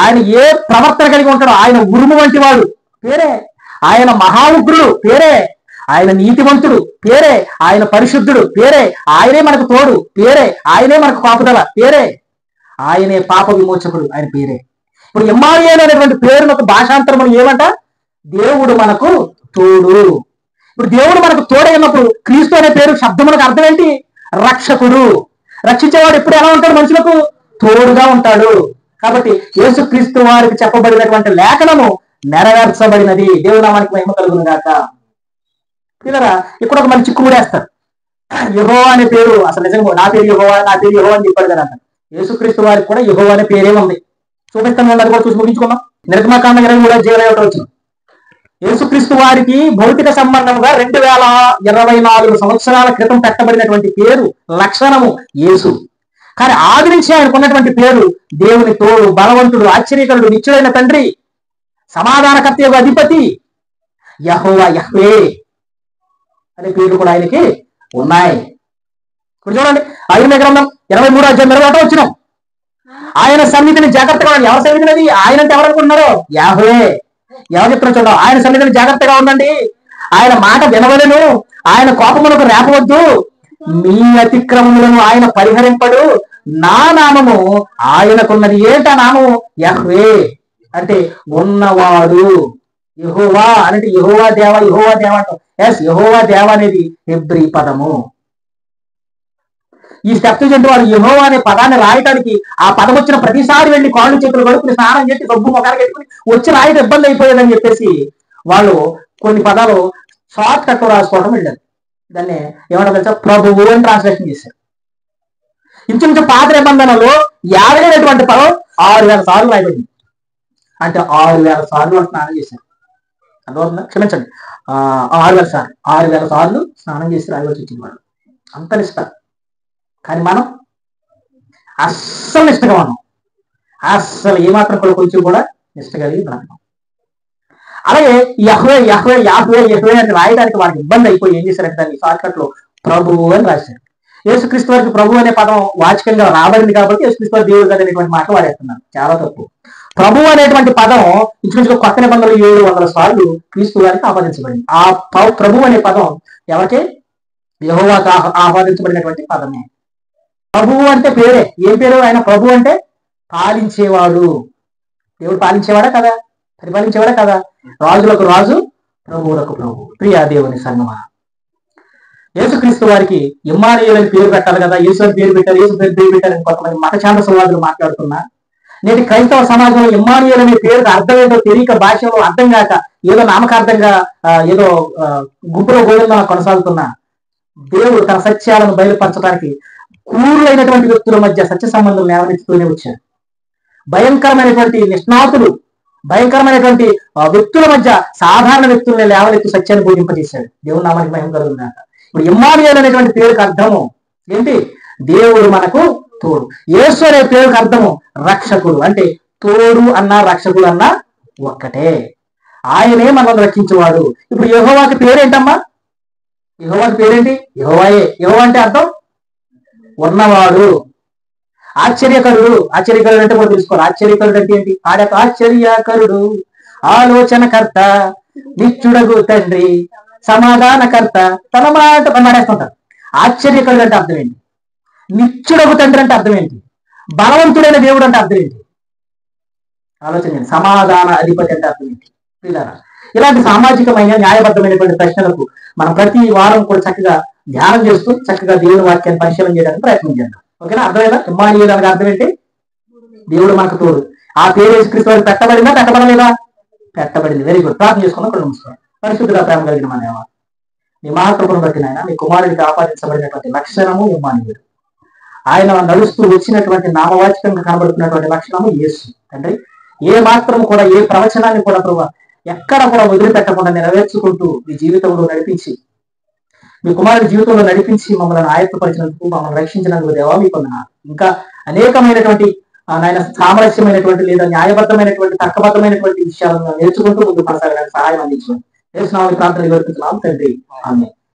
ఆయన ఏ ప్రవర్తన కలిగి ఉంటాడో, ఆయన ఉరుము వంటి వాడు పేరే. ఆయన మహా ఉగ్రుడు పేరే. ఆయన నీతివంతుడు పేరే. ఆయన పరిశుద్ధుడు పేరే. ఆయనే మనకు తోడు పేరే. ఆయనే మనకు కాపుదల పేరే. ఆయనే పాప విమోచకుడు ఆయన పేరే. ఇప్పుడు ఇమ్మానుయేలు అనేటువంటి పేరునకు భాషాంతరం ఏమంట? దేవుడు మనకు తోడు. ఇప్పుడు దేవుడు మనకు తోడైనప్పుడు క్రీస్తు అనే పేరు శబ్దములకు అర్థం ఏంటి? రక్షకుడు. రక్షించేవాడు ఎప్పుడు ఎలా ఉంటాడు? మనుషులకు తోడుగా ఉంటాడు. కాబట్టి యేసుక్రీస్తు వారికి చెప్పబడినటువంటి లేఖనము నెరవేర్చబడినది. దేవుడు నామానికి మహిమ కలుగును గాక. పిల్లరా, ఇక్కడ ఒక మంచి చిక్కుముడేస్తారు. యెహోవా అనే పేరు అసలు నిజంగా నా పేరు యెహోవా, నా పేరు యెహోవా అని చెప్పాడు కదా. యేసుక్రీస్తు వారికి కూడా యెహోవా అనే పేరే ఉంది. చూపిస్తాను, అది కూడా చూసి ముగించుకున్నాం. నిర్గమకాండ 23:24. యేసుక్రీస్తు వారికి భౌతిక సంబంధంగా 2024 సంవత్సరాల క్రితం పెట్టబడినటువంటి పేరు లక్షణము యేసు. కానీ ఆది నుంచి ఆయనకు ఉన్నటువంటి పేరు దేవుని తోడు, బలవంతుడు, ఆశ్చర్యకరుడు, నిత్యుడైన తండ్రి, సమాధానకర్త యొక్క అధిపతి, యెహోవా యహ్వే అనే పేరు కూడా ఆయనకి ఉన్నాయి. ఇప్పుడు చూడండి, ఐదు గ్రంథం 23:21 వచ్చినాం. ఆయన సన్నిధిని జాగ్రత్తగా ఉండండి. ఎవరి సన్నిధిని? అది ఆయన అంటే ఎవరు అనుకుంటున్నారు? యెహోవే. ఎవరు చెప్తున్నా చూడండి, ఆయన సన్నిధిని జాగ్రత్తగా ఉండండి. ఆయన మాట వినవలెను. ఆయన కోపములకు రేపవద్దు. మీ అతిక్రమములను ఆయన పరిహరింపడు. నా నామము ఆయనకున్నది. ఏంటా నామము? యెహోవే అంటే ఉన్నవాడు. యెహోవా అంటే యెహోవా దేవ, యెహోవా దేవ అంటాం. ఎస్, యెహోవా దేవ అనేది హెబ్రీ పదము. ఈ సెప్తుజింట్ వాడు యెహోవా అనే పదాన్ని రాయటానికి ఆ పదం వచ్చిన ప్రతిసారి వెళ్ళి కాళ్ళు చేతులు కడుక్కుని స్నానం చేసి సబ్బు మొఖానికి పెట్టుకుని వచ్చి రాయటం ఇబ్బంది అయిపోయేదని చెప్పేసి వాళ్ళు కొన్ని పదాలు షార్ట్ కట్ రాసుకోవడం వెళ్ళారు. దాన్ని ఏమన్నా తెలుసా? ప్రభువు అని ట్రాన్స్లేషన్ చేశారు. ఇంచుమించు పాత నిబంధనలో 50 పదం 6000 సార్లు రాయబడింది. అంటే 6000 సార్లు వాళ్ళు స్నానం చేశారు. అర్థమవుతుందా? క్షమించండి, 6000 సార్లు స్నానం చేసి రాయవలసి వచ్చింది వాళ్ళు. అంత నిష్ట. కానీ మనం అస్సలు నిష్టగా ఉన్నాం. అస్సలు ఏమాత్రం కూడా కొంచెం కూడా నిష్ట కలిగి బ్రతకం. అలాగే యెహోవా యెహోవా యాహ్వే యెహోవా అని రాయడానికి వాళ్ళకి ఇబ్బంది అయిపోయి ఏం చేశారంటే దాన్ని షార్ట్కట్ లో ప్రభువు అని రాశారు. యేసుక్రీస్తు వారికి ప్రభు అనే పదం వాచకంగా రాబడింది కాబట్టి యేసుక్రీస్తు వారి దేవుడు అనేటువంటి మాట వాడేస్తున్నారు. చాలా తప్పు. ప్రభు అనేటువంటి పదం ఇంచుమించుగా కొత్త నిబంధనలు 700 సార్లు క్రీస్తు వారికి ఆపాదించబడింది. ఆ ప్రభు అనే పదం ఎవరికి? యెహోవాకు ఆపాదించబడినటువంటి పదమే. ప్రభువు అంటే పేరే. ఏం పేరు? ఆయన ప్రభు అంటే పాలించేవాడు. దేవుడు పాలించేవాడా కదా? పరిపాలించేవాడా కదా? రాజులకు రాజు, ప్రభువులకు ప్రభు. ప్రియా దేవుని సంగమా, యేసుక్రీస్తు వారికి ఇమ్మానుయేలు అని పేరు పెట్టాలి కదా. యేసు అని పేరు పెట్టారు, యేసు పేరు పెట్టారని కొంతమంది మత ఛాందసవాదులు మాట్లాడుతున్నా, నేటి క్రైస్తవ సమాజంలో ఇమ్మానుయేలు అనే పేరుకి అర్థం ఏదో తెలియక, భాషలో అర్థం కాక, ఏదో నామకార్థంగా ఏదో గుంపులో గోధుమ కొనసాగుతున్నా, దేవుడు తన సత్యాలను బయలుపరచడానికి క్రూరులైనటువంటి వ్యక్తుల మధ్య సత్య సంబంధం లేవనెత్తుతూనే వచ్చారు. భయంకరమైనటువంటి నిష్ణాతులు భయంకరమైనటువంటి వ్యక్తుల మధ్య సాధారణ వ్యక్తుల్ని లేవనెత్తు సత్యాన్ని బోధింపజేశాడు. దేవుని నామానికి మహిమ కలుగుతుందట. ఇప్పుడు ఇమ్మానుయేలు అనేటువంటి పేరుకి అర్థము ఏంటి? దేవుడు మనకు తోడు. యేసు అనే పేరుకి అర్థము రక్షకుడు. అంటే తోడు అన్న రక్షకుడు అన్న ఒక్కటే. ఆయనే మనల్ని రక్షించేవాడు. ఇప్పుడు యెహోవాకి పేరేంటమ్మా? యెహోవాకి పేరేంటి? యెహోవాయే. యెహోవా అంటే అర్థం ఉన్నవాడు, ఆశ్చర్యకరుడు. ఆశ్చర్యకరుడు అంటే కూడా తెలుసుకోవాలి. ఆశ్చర్యకరుడు అంటే ఏంటి? ఆడక ఆశ్చర్యకరుడు, ఆలోచనకర్త, నిత్యుడగు తండ్రి, సమాధానకర్త, తన మాట మాడేస్తుంటారు. ఆశ్చర్యకరుడు అంటే అర్థం ఏంటి? నిత్యుడగు తండ్రి అంటే అర్థం ఏంటి? బలవంతుడైన దేవుడు అంటే అర్థం ఏంటి? ఆలోచన. సమాధాన అధిపతి అంటే అర్థం ఏంటి? ఇలాంటి సామాజికమైన న్యాయబద్ధమైనటువంటి ప్రశ్నలకు మనం ప్రతి వారం కూడా చక్కగా ధ్యానం చేస్తూ చక్కగా దేవుని వాక్యాన్ని పరిశీలన చేయడానికి ప్రయత్నం చేద్దాం. ఓకేనా? అర్థమైనా? ఇమ్మానుయేలు అనగా అర్థం ఏంటి? దేవుడు మనకు తోడు. ఆ పేరు యేసుక్రీస్తు వారికి పెట్టబడిందా పెట్టబడలేదా? పెట్టబడింది. Very good. ప్రార్థన చేసుకున్నాం. ఇక్కడ నమస్కారం. పరిశుద్ధుగా ప్రేమ కలిగిన మన దేవా, నీ మహాకృపను బట్టి నాయన మీ కుమారుడికి ఆపాదించబడినటువంటి లక్షణము ఇమ్మానుయేలు. ఆయన నడుస్తూ వచ్చినటువంటి నామవాచకంగా కనబడుతున్నటువంటి లక్షణము యేసు. తండ్రి, ఏ మాత్రం కూడా ఏ ప్రవచనాన్ని కూడా ప్రభు ఎక్కడ కూడా వదిలిపెట్టకుండా నెరవేర్చుకుంటూ మీ జీవితంలో నడిపించి, మీ కుమారుడి జీవితంలో నడిపించి మమ్మల్ని ఆయత్తపరిచినందుకు, మమ్మల్ని రక్షించినందుకు దేవా మీకు వందనాలు. ఇంకా అనేకమైనటువంటి నాయన సామరస్యమైనటువంటి లేదా న్యాయబద్ధమైనటువంటి తర్కబద్ధమైనటువంటి విషయాలను నేర్చుకుంటూ ముందు కొనసాగడానికి సహాయం అందించండి. యేసు నామములో ప్రార్థన నివేదిస్తున్నాం తండ్రి. ఆమేన్.